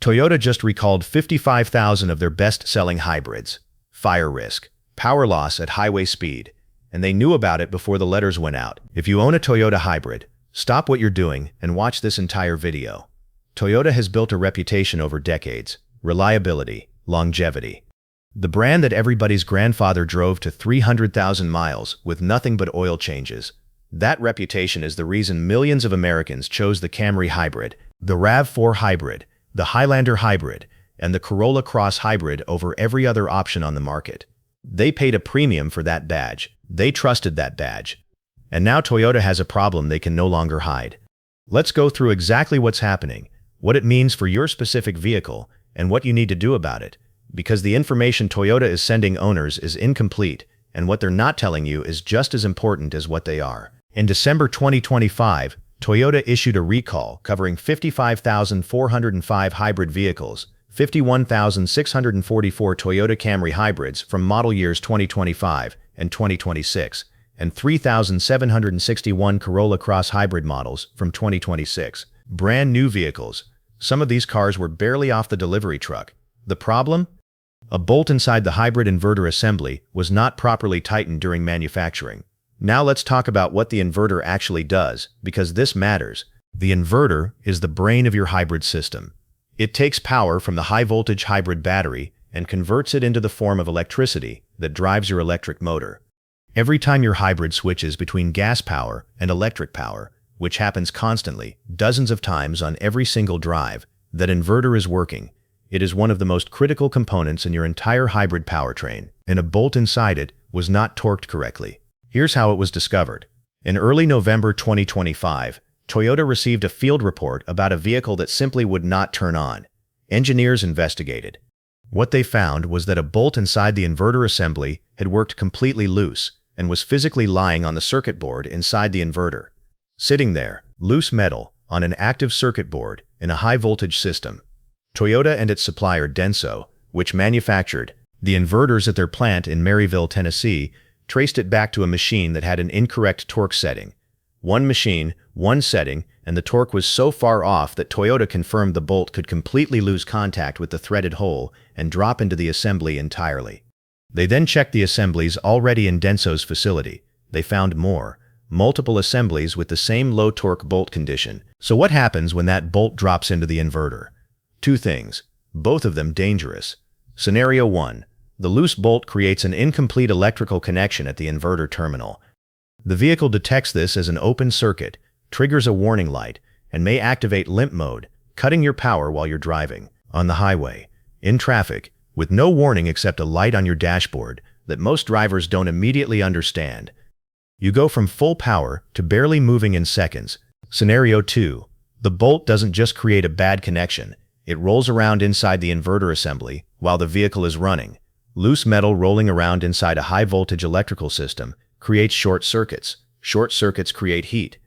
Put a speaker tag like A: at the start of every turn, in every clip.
A: Toyota just recalled 55,000 of their best-selling hybrids. Fire risk, power loss at highway speed, and they knew about it before the letters went out. If you own a Toyota hybrid, stop what you're doing and watch this entire video. Toyota has built a reputation over decades: reliability, longevity. The brand that everybody's grandfather drove to 300,000 miles with nothing but oil changes. That reputation is the reason millions of Americans chose the Camry Hybrid, the RAV4 Hybrid, the Highlander Hybrid, and the Corolla Cross Hybrid over every other option on the market. They paid a premium for that badge. They trusted that badge. And now Toyota has a problem they can no longer hide. Let's go through exactly what's happening, what it means for your specific vehicle, and what you need to do about it. Because the information Toyota is sending owners is incomplete, and what they're not telling you is just as important as what they are. In December 2025, Toyota issued a recall covering 55,405 hybrid vehicles, 51,644 Toyota Camry hybrids from model years 2025 and 2026, and 3,761 Corolla Cross hybrid models from 2026. Brand new vehicles. Some of these cars were barely off the delivery truck. The problem? A bolt inside the hybrid inverter assembly was not properly tightened during manufacturing. Now let's talk about what the inverter actually does, because this matters. The inverter is the brain of your hybrid system. It takes power from the high-voltage hybrid battery and converts it into the form of electricity that drives your electric motor. Every time your hybrid switches between gas power and electric power, which happens constantly, dozens of times on every single drive, that inverter is working. It is one of the most critical components in your entire hybrid powertrain, and a bolt inside it was not torqued correctly. Here's how it was discovered. In early November 2025, Toyota received a field report about a vehicle that simply would not turn on. Engineers investigated. What they found was that a bolt inside the inverter assembly had worked completely loose and was physically lying on the circuit board inside the inverter. Sitting there, loose metal, on an active circuit board in a high-voltage system. Toyota and its supplier Denso, which manufactured the inverters at their plant in Maryville, Tennessee, traced it back to a machine that had an incorrect torque setting. One machine, one setting, and the torque was so far off that Toyota confirmed the bolt could completely lose contact with the threaded hole and drop into the assembly entirely. They then checked the assemblies already in Denso's facility. They found multiple assemblies with the same low torque bolt condition. So what happens when that bolt drops into the inverter? Two things, both of them dangerous. Scenario 1. The loose bolt creates an incomplete electrical connection at the inverter terminal. The vehicle detects this as an open circuit, triggers a warning light, and may activate limp mode, cutting your power while you're driving, on the highway, in traffic, with no warning except a light on your dashboard that most drivers don't immediately understand. You go from full power to barely moving in seconds. Scenario 2. The bolt doesn't just create a bad connection, it rolls around inside the inverter assembly while the vehicle is running. Loose metal rolling around inside a high-voltage electrical system creates short circuits. Short circuits create heat.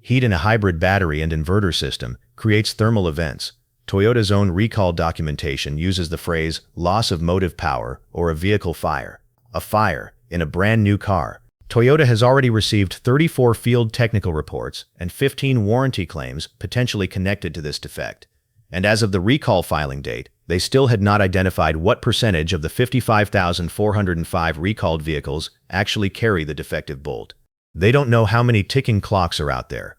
A: Heat in a hybrid battery and inverter system creates thermal events. Toyota's own recall documentation uses the phrase loss of motive power or a vehicle fire. A fire in a brand new car. Toyota has already received 34 field technical reports and 15 warranty claims potentially connected to this defect. And as of the recall filing date, they still had not identified what percentage of the 55,405 recalled vehicles actually carry the defective bolt. They don't know how many ticking clocks are out there.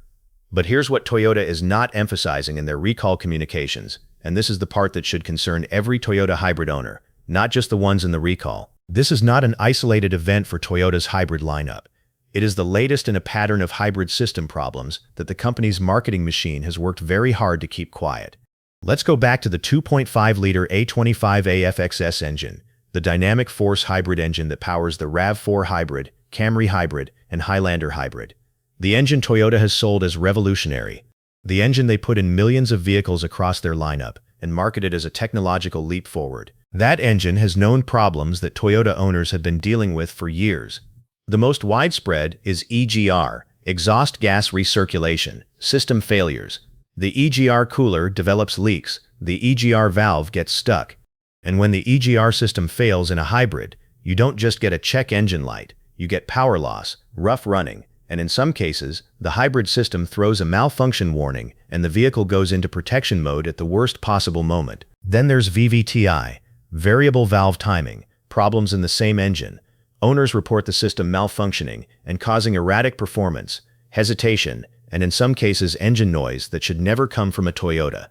A: But here's what Toyota is not emphasizing in their recall communications, and this is the part that should concern every Toyota hybrid owner, not just the ones in the recall. This is not an isolated event for Toyota's hybrid lineup. It is the latest in a pattern of hybrid system problems that the company's marketing machine has worked very hard to keep quiet. Let's go back to the 2.5-liter A25 AFXS engine, the dynamic force hybrid engine that powers the RAV4 Hybrid, Camry Hybrid, and Highlander Hybrid. The engine Toyota has sold as revolutionary. The engine they put in millions of vehicles across their lineup and marketed as a technological leap forward. That engine has known problems that Toyota owners have been dealing with for years. The most widespread is EGR, exhaust gas recirculation, system failures. The EGR cooler develops leaks, the EGR valve gets stuck. And when the EGR system fails in a hybrid, you don't just get a check engine light, you get power loss, rough running, and in some cases, the hybrid system throws a malfunction warning and the vehicle goes into protection mode at the worst possible moment. Then there's VVTI, variable valve timing, problems in the same engine. Owners report the system malfunctioning and causing erratic performance, hesitation, and in some cases engine noise that should never come from a Toyota.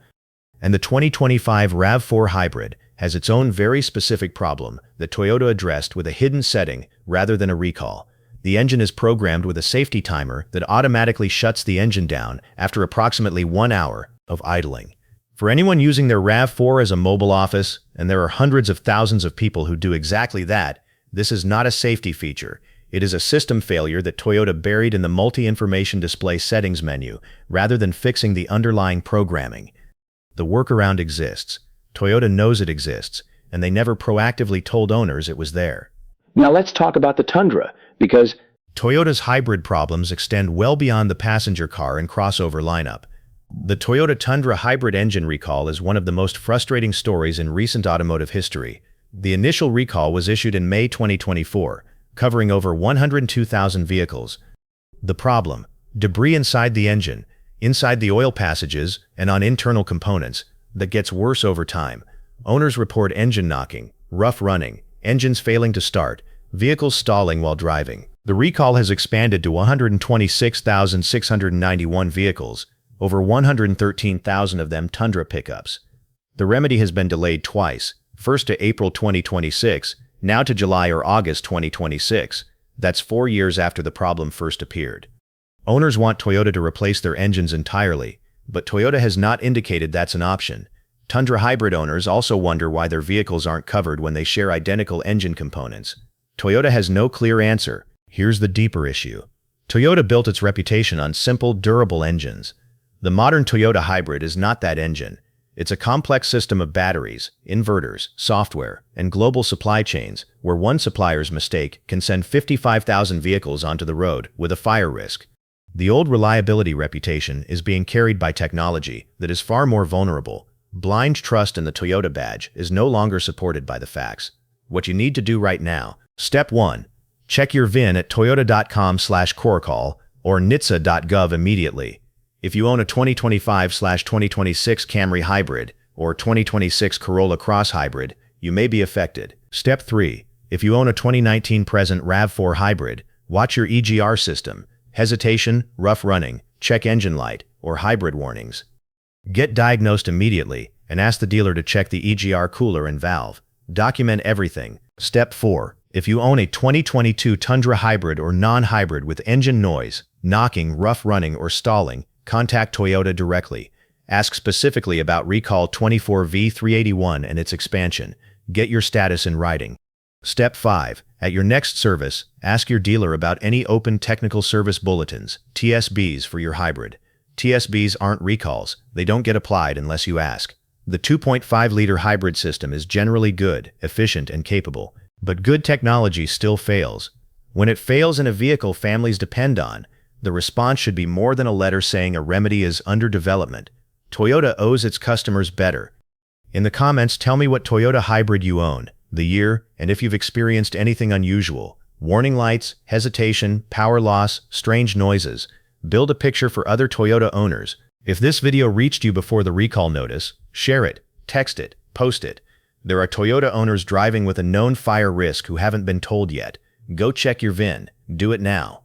A: And the 2025 RAV4 Hybrid has its own very specific problem that Toyota addressed with a hidden setting rather than a recall. The engine is programmed with a safety timer that automatically shuts the engine down after approximately 1 hour of idling. For anyone using their RAV4 as a mobile office, and there are hundreds of thousands of people who do exactly that, this is not a safety feature. It is a system failure that Toyota buried in the multi-information display settings menu rather than fixing the underlying programming. The workaround exists. Toyota knows it exists, and they never proactively told owners it was there.
B: Now let's talk about the Tundra, because
A: Toyota's hybrid problems extend well beyond the passenger car and crossover lineup. The Toyota Tundra hybrid engine recall is one of the most frustrating stories in recent automotive history. The initial recall was issued in May 2024, covering over 102,000 vehicles. The problem: debris inside the engine, inside the oil passages, and on internal components, that gets worse over time. Owners report engine knocking, rough running, engines failing to start, vehicles stalling while driving. The recall has expanded to 126,691 vehicles, over 113,000 of them Tundra pickups. The remedy has been delayed twice, first to April 2026, now to July or August 2026. That's 4 years after the problem first appeared. Owners want Toyota to replace their engines entirely, but Toyota has not indicated that's an option. Tundra hybrid owners also wonder why their vehicles aren't covered when they share identical engine components. Toyota has no clear answer. Here's the deeper issue. Toyota built its reputation on simple, durable engines. The modern Toyota hybrid is not that engine. It's a complex system of batteries, inverters, software, and global supply chains where one supplier's mistake can send 55,000 vehicles onto the road with a fire risk. The old reliability reputation is being carried by technology that is far more vulnerable. Blind trust in the Toyota badge is no longer supported by the facts. What you need to do right now: Step 1. Check your VIN at toyota.com/corecall or nhtsa.gov immediately. If you own a 2025/2026 Camry Hybrid or 2026 Corolla Cross Hybrid, you may be affected. Step 3. If you own a 2019 present RAV4 Hybrid, watch your EGR system. Hesitation, rough running, check engine light, or hybrid warnings. Get diagnosed immediately and ask the dealer to check the EGR cooler and valve. Document everything. Step 4. If you own a 2022 Tundra Hybrid or non-hybrid with engine noise, knocking, rough running, or stalling, contact Toyota directly. Ask specifically about Recall 24V381 and its expansion. Get your status in writing. Step 5. At your next service, ask your dealer about any open technical service bulletins, TSBs, for your hybrid. TSBs aren't recalls. They don't get applied unless you ask. The 2.5-liter hybrid system is generally good, efficient, and capable, but good technology still fails. When it fails in a vehicle families depend on, the response should be more than a letter saying a remedy is under development. Toyota owes its customers better. In the comments, tell me what Toyota hybrid you own, the year, and if you've experienced anything unusual: warning lights, hesitation, power loss, strange noises. Build a picture for other Toyota owners. If this video reached you before the recall notice, share it, text it, post it. There are Toyota owners driving with a known fire risk who haven't been told yet. Go check your VIN. Do it now.